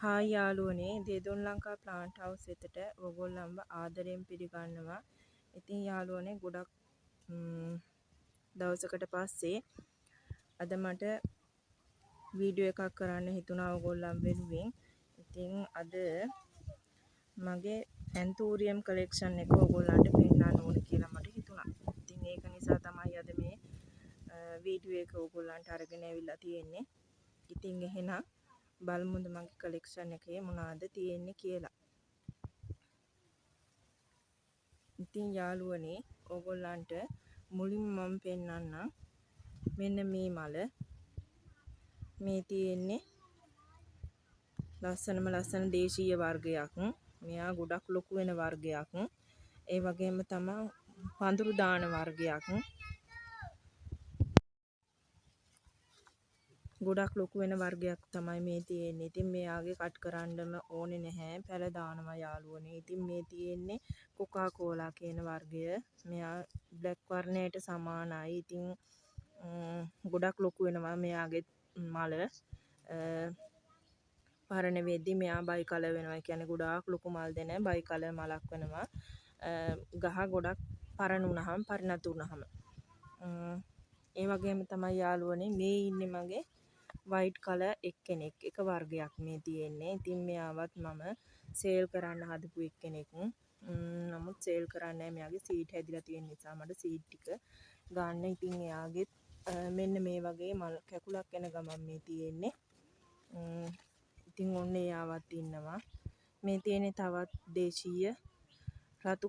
Hi යාළුවනේ දේදොන් Lanka plant house එකට ඔයගොල්ලන්ව ආදරයෙන් පිළිගන්නවා. ඉතින් යාළුවනේ ගොඩක් දවසකට පස්සේ අද මට වීඩියෝ එකක් කරන්න හිතුණා ඔයගොල්ලන් වෙනුවෙන්. ඉතින් අද මගේ ඇන්තූරියම් කලෙක්ෂන් එක ඔයගොල්ලන්ට පෙන්නන්න ඕන කියලා මට හිතුණා. ඉතින් ඒක නිසා තමයි අද මේ වීඩියෝ එක ඔයගොල්ලන්ට අරගෙන ඇවිල්ලා තියෙන්නේ. ඉතින් එහෙනම් බලමුද මගේ කලෙක්ෂන් එකේ මොනවද තියෙන්නේ කියලා. ඉතින් යාළුවනේ ඕගොල්ලන්ට මුලින්ම මම පෙන්නන්නම් මෙන්න මේ මල. මේ තියෙන්නේ ලස්සන දේශීය වර්ගයක්. මෙයා ගොඩක් ලොකු වෙන වර්ගයක්. ඒ වගේම තමයි පඳුරු දාන වර්ගයක්. ගොඩක් ලොකු වෙන වර්ගයක් තමයි මේ තියෙන්නේ. ඉතින් මෙයාගේ කට් කරන්නම ඕනේ නැහැ. පැල දානවා යාළුවනේ. ඉතින් මේ තියෙන්නේ කොකා කෝලා කියන වර්ගය. මෙයා බ්ලැක් වර්ණයට සමානයි. ඉතින් ගොඩක් ලොකු වෙනවා මෙයාගේ මල. පරණ වෙද්දි මෙයා බයි කලර් වෙනවා. ඒ කියන්නේ ගොඩාක් ලොකු මල් දෙන බයි කලර් මලක් වෙනවා. ගහ ගොඩක් පරණ වුණාම පරිණත වුණාම. ඒ වගේම තමයි යාළුවනේ මේ ඉන්නේ මගේ වයිට් කලර් එක්කෙනෙක්. එක වර්ගයක් මේ තියෙන්නේ. ඉතින් මෙයාවත් මම සේල් කරන්න හදපු එක්කෙනෙක්. නමුත් සේල් කරන්නේ නැහැ. මෙයාගේ සීඩ් හැදිලා තියෙන නිසා මට සීඩ් ටික ගන්න. ඉතින් එයාගේ මෙන්න මේ වගේ මල් කැකුලක් එන ගමන් මේ තියෙන්නේ. ඉතින් ඔන්න එයාවත් ඉන්නවා. මේ තියෙන්නේ තවත් දේශීය රතු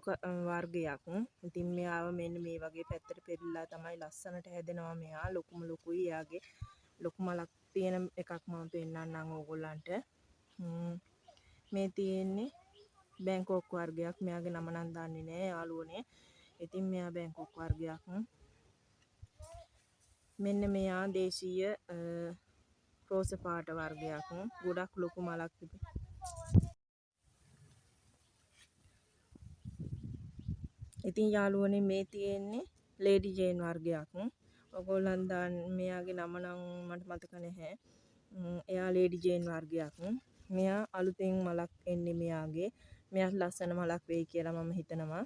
වර්ගයක්. ඉතින් මෙයාව මෙන්න මේ වගේ පැත්තට පෙරලා තමයි ලස්සනට හැදෙනවා මෙයා. ලොකුම ලොකුයි. එයාගේ ලොකු මලක් තියෙන එකක් මම පෙන්නන්නම් ඕගොල්ලන්ට. මේ තියෙන්නේ බැංකොක් වර්ගයක්. මෙයාගේ නම නම් දන්නේ නැහැ යාළුවනේ. ඉතින් මෙයා බැංකොක් වර්ගයක්. මෙන්න මෙයා දේශීය රෝස පාට වර්ගයක්. ගොඩක් ලොකු මලක් ඉතින් යාළුවනේ මේ තියෙන්නේ ලේඩි ජේන් වර්ගයක්. ඔයගොල්ලන් දාන්න මෙයාගේ නම නම් මට මතක නැහැ. එයා ලේඩි ජේන් වර්ගයක්. මෙයා අලුතෙන් මලක් එන්නේ මෙයාගේ. මෙයාට ලස්සන මලක් වෙයි කියලා මම හිතනවා.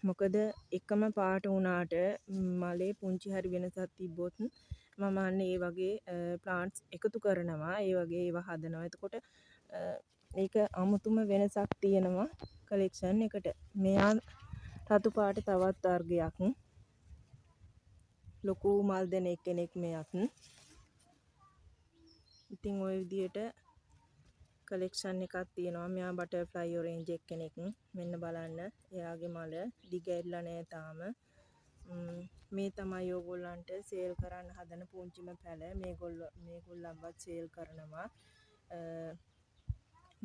මොකද එකම පාට වුණාට මලේ පුංචි හරි වෙනසක් තිබ්බොත් මම අන්න ඒ වගේ ප්ලාන්ට්ස් එකතු කරනවා. ඒ වගේ ඒවා හදනවා. එතකොට ඒක අමුතුම වෙනසක් තියෙනවා කලෙක්ෂන් එකට. මෙයා රතු පාට තවත් වර්ගයක්. ලොකු මල් දෙන එක්කෙනෙක් මෙයත්. ඉතින් ওই විදියට කලෙක්ෂන් එකක් තියෙනවා. මෙයා බටර්ෆ්ලයි ඔරේන්ජ් එක්කෙනෙක්. මෙන්න බලන්න. එයාගේ මල දිග ඇරිලා නැහැ තාම. මේ තමයි ඕගොල්ලන්ට සේල් කරන්න හදන පුංචිම පැල. මේගොල්ලන්වත් සේල් කරනවා.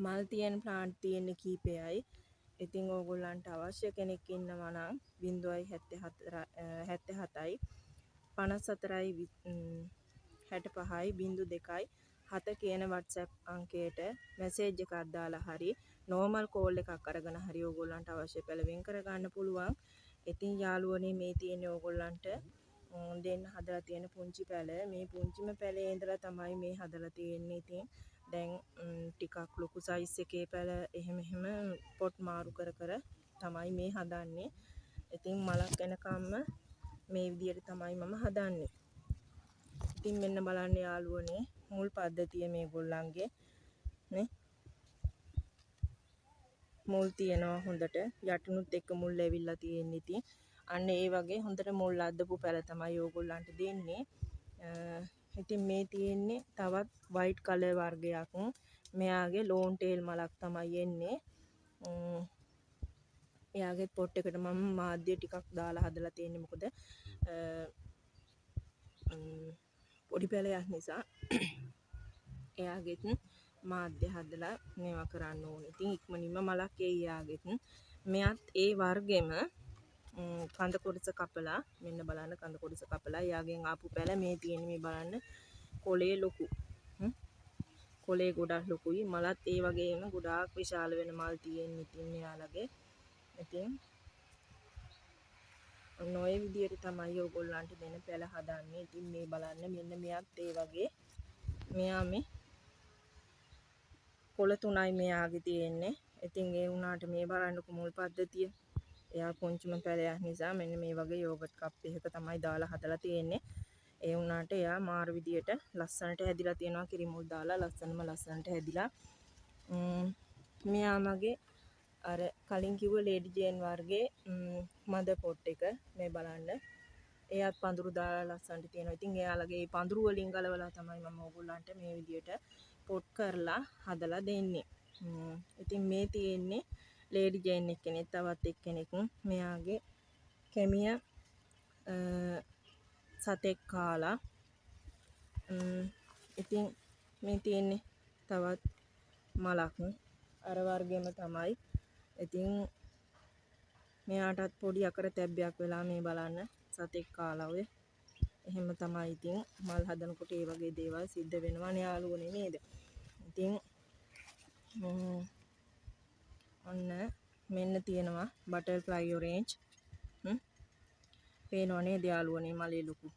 මල් තියෙන ප්ලාන්ට් තියෙන කීපයයි. ඉතින් ඕගොල්ලන්ට අවශ්‍ය කෙනෙක් ඉන්නවා නම් 077යි 54යි 65යි 02යි 7 කියන WhatsApp අංකයට මැසේජ් එකක් දාලා හරි නෝමල් කෝල් එකක් අරගෙන හරි ඕගොල්ලන්ට අවශ්‍ය පැල වෙන් කරගන්න පුළුවන්. ඉතින් යාළුවනේ මේ තියෙන්නේ ඕගොල්ලන්ට දෙන්න හදලා තියෙන පුංචි පැල. මේ පුංචිම පැලේ ඉඳලා තමයි මේ හදලා තියෙන්නේ. ඉතින් දැන් ටිකක් ලොකු සයිස් එකේ පැල එහෙම පොට් මාරු කර තමයි මේ හදන්නේ. ඉතින් මලක් එනකම්ම මේ විදියට තමයි මම හදන්නේ. ඉතින් මෙන්න බලන්න යාළුවනේ මුල් පද්ධතිය මේගොල්ලන්ගේ නේ. මුල් තියනවා හොඳට. යටිනුත් එක මුල් ඇවිල්ලා තියෙන්නේ. ඉතින් අන්න ඒ වගේ හොඳට මුල් අද්දපු පැල තමයි ඕගොල්ලන්ට දෙන්නේ. ඉතින් මේ තියෙන්නේ තවත් වයිට් කලර් වර්ගයක්. මෙයාගේ ලෝන් ටේල් මලක් තමයි එන්නේ. එයාගේ පොට් එකට මම මාධ්‍ය ටිකක් දාලා හදලා තියෙන්නේ. මොකද පොඩි පැලයක් නිසා එයාගෙත් මාධ්‍ය හදලා මේවා කරන්න ඕනේ. ඉතින් ඉක්මනින්ම මලක් එයි එයාගෙත්. මෙයත් ඒ වර්ගෙම කඳ කොටස කපලා මෙන්න බලන්න කඳ කොටස කපලා එයාගෙන් ආපු පැල මේ තියෙන මේ බලන්න කොලේ ලොකු. කොලේ ගොඩක් ලොකුයි. මලත් ඒ වගේම ගොඩාක් විශාල වෙන මල් තියෙන්නේ ඉතින් මෙයාලගේ. ඉතින් ඔය විදියට තමයි ඔයගොල්ලන්ට දෙන පැල හදන්නේ. ඉතින් මේ බලන්න මෙන්න මෙයත් ඒ වගේ. මෙයා මේ කොළ 3යි මෙයාගේ තියෙන්නේ. ඉතින් ඒ වුණාට මේ බලන්නකො මුල් පද්ධතිය. එයා පුංචිම පැලයක් නිසා මෙන්න මේ වගේ යෝගට් කප් එකක තමයි දාලා හදලා තියෙන්නේ. ඒ වුණාට එයා මාර විදියට ලස්සනට හැදිලා තියෙනවා කිරි මුල් දාලා ලස්සනට හැදිලා. මෙයා මගේ අර කලින් කිව්ව ලේඩි ජේන් වර්ගයේ මද පොට් එක මේ බලන්න. එයාත් පඳුරු දාලා ලස්සනට තියෙනවා. ඉතින් එයාලගේ පඳුරු වලින් ගලවලා තමයි මම ඕගොල්ලන්ට මේ විදියට පොට් කරලා හදලා දෙන්නේ. ඉතින් මේ තියෙන්නේ ලේඩි ජේන් එක්කෙනෙක් තවත් එක්කෙනෙක් මෙයාගේ කෙමිය සතෙක් කාලා. ඉතින් මේ තියෙන්නේ තවත් මලක් අර වර්ගෙම තමයි. ඉතින් මෙයාටත් පොඩි අකර තැබ්බයක් වෙලා මේ බලන්න සතෙක් කාලා ඔය. එහෙම තමයි ඉතින් මල් හදනකොට ඒ වගේ දේවල් සිද්ධ වෙනවනේ යාළුවනේ නේද? ඉතින් ඔන්න මෙන්න තියෙනවා බටර්ෆ්ලයි ඔරේන්ජ්. පේනව නේද යාළුවනේ මලේ ලොකු.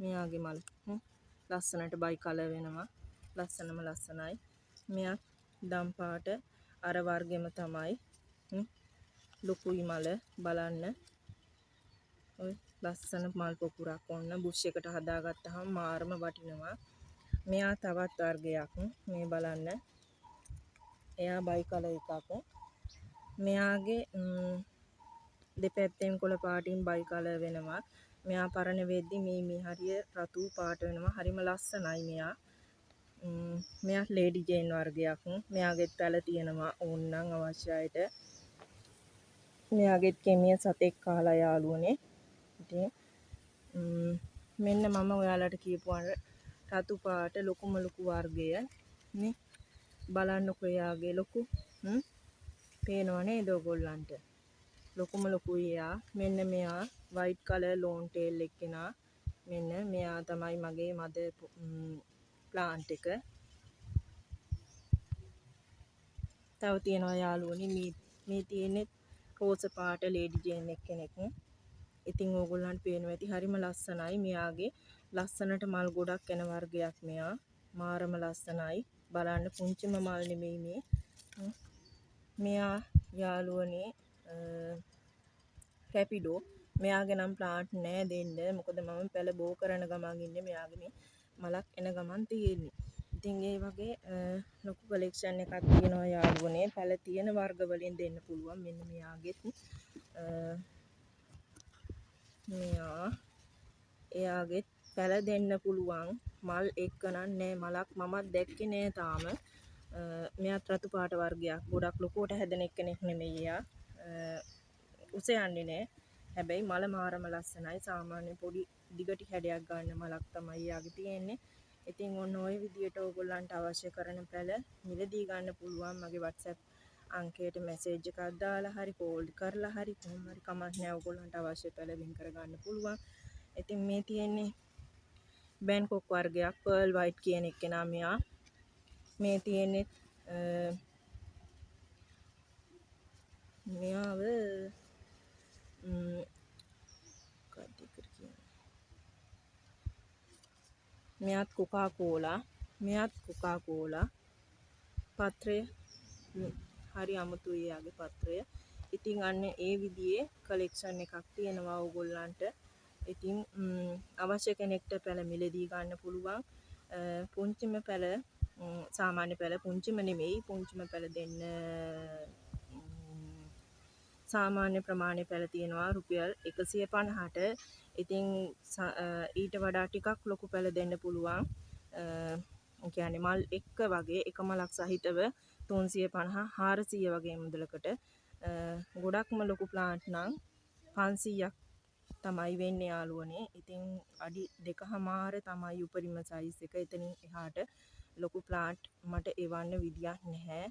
මෙයාගේ මල් ලස්සනට බයි කලර් වෙනවා. ලස්සනම ලස්සනයි. මෙයා දම් පාට අර වර්ගෙම තමයි. ලොකුයි මල බලන්න. ඔය ලස්සන මල් පොකුරක් ඔන්න බුෂ් එකට හදාගත්තාම මාරම වටිනවා. මෙයා තවත් වර්ගයක් මේ බලන්න. එයා බයි කලර් එකක්. මෙයාගේ දෙපැත්තෙන් කොළ පාටින් බයි කලර් වෙනවා. මෙයා පරණ වෙද්දි මේ හරිය රතු පාට වෙනවා. හරිම ලස්සනයි මෙයා. මෙයා ලේඩි ජේන් වර්ගයක්. මෙයාගෙත් පැල තියෙනවා ඕන්නම් අවශ්‍ය අයට. මෙයාගෙත් කෙමිය සතෙක් කාලා යාළුවනේ. ඉතින් මෙන්න මම ඔයාලට කියපු අර රතු පාට ලොකුම ලොකු වර්ගය නේ. බලන්නකෝ එයාගේ ලොකු. පේනව නේද ඔයගොල්ලන්ට? ලොකුම ලොකුයි එයා. මෙන්න මෙයා වයිට් කලර් ලෝන් ටේල් එක්කෙනා. මෙන්න මෙයා තමයි මගේ මද ප්ලාන්ට් එක. තව තියෙනවා යාළුවනේ මේ තියෙන්නේ රෝස පාට ලේඩි ජේන් එක්කෙනෙක්. ඉතින් ඕගොල්ලන්ට පේනවා ඇති හරිම ලස්සනයි. මෙයාගේ ලස්සනට මල් ගොඩක් එන වර්ගයක් මෙයා. මාරම ලස්සනයි. බලන්න පුංචිම මල් නෙමෙයි මේ. මෙයා යාළුවනේ රැපිඩෝ. මෙයාගේ නම් ප්ලාන්ට් නෑ දෙන්න. මොකද මම පැල බෝ කරන ගමන් ඉන්නේ. මෙයාගේ මේ මලක් එන ගමන් තියෙන්නේ. ඉතින් ඒ වගේ ලොකු කලෙක්ෂන් එකක් තියෙනවා යාළුවනේ. පැල තියෙන වර්ග වලින් දෙන්න පුළුවන්. මෙන්න මෙයාගෙත් මෙයා එයාගෙත් පැල දෙන්න පුළුවන්. මල් එක්කනන් නෑ මලක් මමත් දැක්කේ නෑ තාම. මෙයාත් රතු පාට වර්ගයක්. ගොඩක් ලොකුවට හැදෙන එක්කෙනෙක් නෙමෙයි එයා. උස යන්නේ නෑ. හැබැයි මල මාරම ලස්සනයි. සාමාන්‍ය පොඩි දිගටි හැඩයක් ගන්න මලක් තමයි එයාගේ තියෙන්නේ. ඉතින් ඔන්න ඔය විදියට ඕගොල්ලන්ට අවශ්‍ය කරන පැල මිලදී ගන්න පුළුවන්. මගේ WhatsApp අංකයට මැසේජ් එකක් දාලා හරි කෝල් කරලා හරි කොහොම හරි කමක් නෑ. ඕගොල්ලන්ට අවශ්‍ය පැල වෙන් කර ගන්න පුළුවන්. ඉතින් මේ තියෙන්නේ බෑන්කොක් වර්ගයක් පර්ල් වයිට් කියන එක්කෙනා මෙයා. මේ තියෙන්නේ මෙයාව මෙයාත් කොකා කෝලා පත්‍රය හරි අමුතුයි යාගේ පත්‍රය. ඉතින් අන්න ඒ විදිහේ කලෙක්ෂන් එකක් තියෙනවා ඕගොල්ලන්ට. ඉතින් අවශ්‍ය කෙනෙක්ට පැල මිලදී ගන්න පුළුවන්. පුංචිම පැල සාමාන්‍ය පැල පුංචිම නෙමෙයි. පුංචිම පැල දෙන්න සාමාන්‍ය ප්‍රමාණය පැල තියෙනවා රුපියල් 150ට. ඉතින් ඊට වඩා ටිකක් ලොකු පැල දෙන්න පුළුවන්. කියන්නේ මල් එක්ක වගේ එක මලක් සහිතව 350 400 වගේ මුදලකට. ගොඩක්ම ලොකු ප්ලාන්ට් නම් 500ක් තමයි වෙන්නේ යාළුවනේ. ඉතින් අඩි 2.5 තමයි උපරිම සයිස් එක. එතනින් එහාට ලොකු ප්ලාන්ට් මට එවන්න විදියක් නැහැ.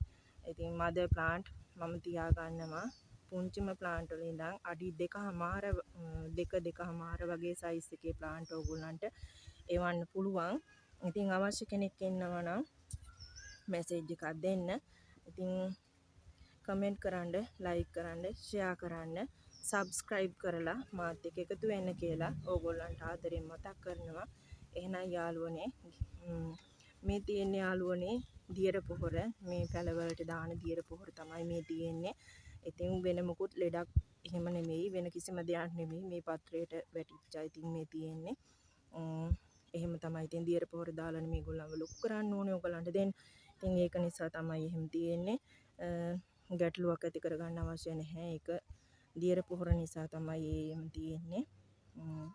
ඉතින් මද ප්ලාන්ට් මම තියාගන්නවා. පුංචිම ප්ලාන්ට් වල ඉඳන් අඩි 2.5 වගේ සයිස් එකේ ප්ලාන්ට් ඕගොල්ලන්ට එවන්න පුළුවන්. ඉතින් අවශ්‍ය කෙනෙක් ඉන්නවා නම් මැසේජ් එකක් දෙන්න. ඉතින් කමෙන්ට් කරන්න, ලයික් කරන්න, ෂෙයා කරන්න, සබ්ස්ක්‍රයිබ් කරලා මාත් එක්ක එකතු වෙන්න කියලා ඕගොල්ලන්ට ආදරෙන් මතක් කරනවා. එහෙනම් යාළුවනේ මේ තියෙන යාළුවනේ දියර පොහොර මේ පැලවලට දාන දියර පොහොර තමයි මේ තියෙන්නේ. ඉතින් වෙන මොකුත් ලෙඩක් එහෙම නෙමෙයි, වෙන කිසිම දෙයක් නෙමෙයි, මේ පත්‍රයට වැටිච්චා ඉතින් මේ තියෙන්නේ. එහෙම තමයි. ඉතින් දියර පොහොර දාලානේ මේගොල්ලන්ව ලොකු කරන්න ඕනේ ඔයගලන්ට දෙන්න. ඉතින් ඒක නිසා තමයි එහෙම තියෙන්නේ. ගැටලුවක් ඇති කරගන්න අවශ්‍ය නැහැ. ඒක දියර පොහොර නිසා තමයි එහෙම තියෙන්නේ.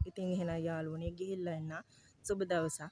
ඉතින් එහෙනම් යාළුවනේ ගිහිල්ලා එන්න. සුබ දවසක්.